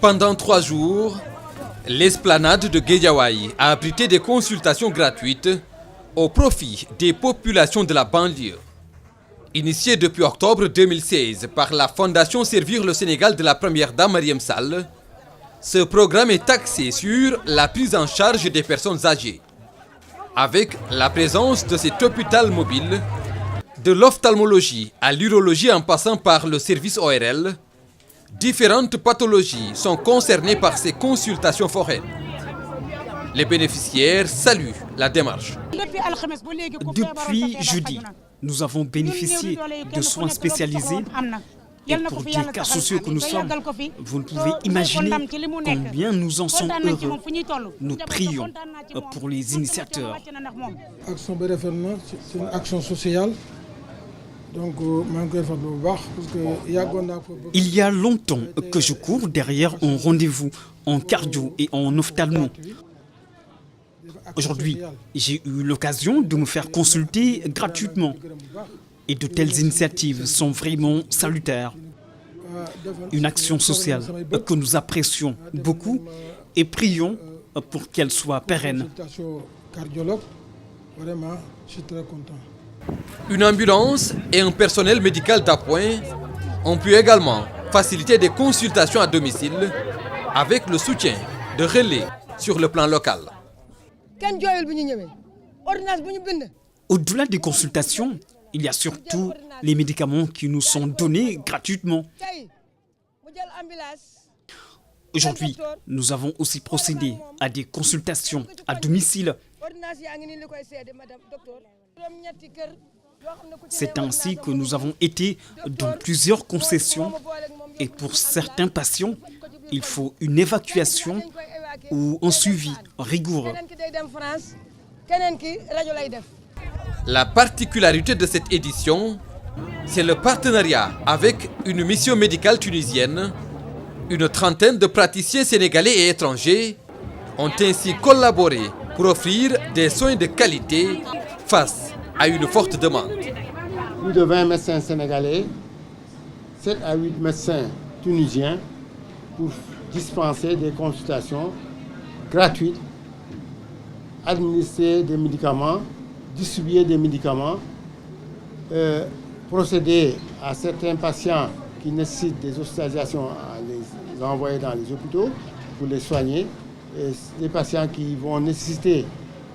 Pendant 3 jours, l'esplanade de Guédiawaye a abrité des consultations gratuites au profit des populations de la banlieue. Initié depuis octobre 2016 par la Fondation Servir le Sénégal de la première dame Marième Sall, ce programme est axé sur la prise en charge des personnes âgées. Avec la présence de cet hôpital mobile, de l'ophtalmologie à l'urologie en passant par le service ORL, différentes pathologies sont concernées par ces consultations foraines. Les bénéficiaires saluent la démarche. Depuis jeudi, nous avons bénéficié de soins spécialisés et pour des cas sociaux que nous sommes, vous ne pouvez imaginer combien nous en sommes heureux. Nous prions pour les initiateurs. C'est une action sociale. Il y a longtemps que je cours derrière un rendez-vous en cardio et en ophtalmo. Aujourd'hui, j'ai eu l'occasion de me faire consulter gratuitement. Et de telles initiatives sont vraiment salutaires. Une action sociale que nous apprécions beaucoup et prions pour qu'elle soit pérenne. Vraiment, je suis très content. Une ambulance et un personnel médical d'appoint ont pu également faciliter des consultations à domicile avec le soutien de relais sur le plan local. Au-delà des consultations, il y a surtout les médicaments qui nous sont donnés gratuitement. Aujourd'hui, nous avons aussi procédé à des consultations à domicile. C'est ainsi que nous avons été dans plusieurs concessions et pour certains patients, il faut une évacuation ou un suivi rigoureux. La particularité de cette édition, c'est le partenariat avec une mission médicale tunisienne. Une trentaine de praticiens sénégalais et étrangers ont ainsi collaboré pour offrir des soins de qualité face à une forte demande. Plus de 20 médecins sénégalais, 7 à 8 médecins tunisiens pour dispenser des consultations gratuites, administrer des médicaments, distribuer des médicaments, procéder à certains patients qui nécessitent des hospitalisations à les envoyer dans les hôpitaux pour les soigner. Et les patients qui vont nécessiter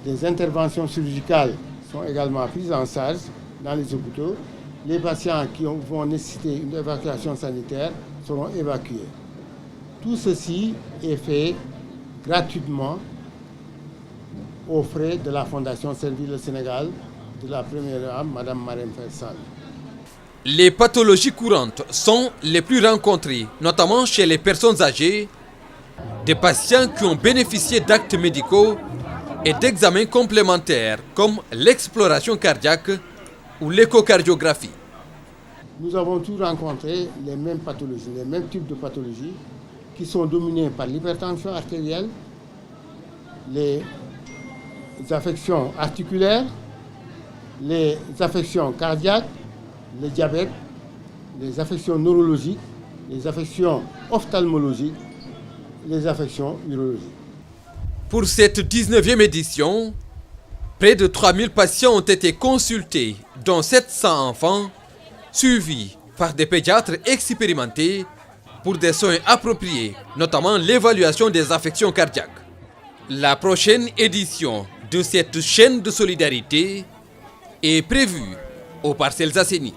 des interventions chirurgicales sont également pris en charge dans les hôpitaux. Les patients qui vont nécessiter une évacuation sanitaire seront évacués. Tout ceci est fait gratuitement aux frais de la Fondation Servir le Sénégal de la première dame, Mme Marième Sall. Les pathologies courantes sont les plus rencontrées, notamment chez les personnes âgées, des patients qui ont bénéficié d'actes médicaux et d'examens complémentaires comme l'exploration cardiaque ou l'échocardiographie. Nous avons tous rencontré les mêmes pathologies, les mêmes types de pathologies qui sont dominées par l'hypertension artérielle, les affections articulaires, les affections cardiaques, le diabète, les affections neurologiques, les affections ophtalmologiques, les affections urologiques. Pour cette 19e édition, près de 3000 patients ont été consultés, dont 700 enfants, suivis par des pédiatres expérimentés pour des soins appropriés, notamment l'évaluation des affections cardiaques. La prochaine édition de cette chaîne de solidarité est prévue aux Parcelles Assainies.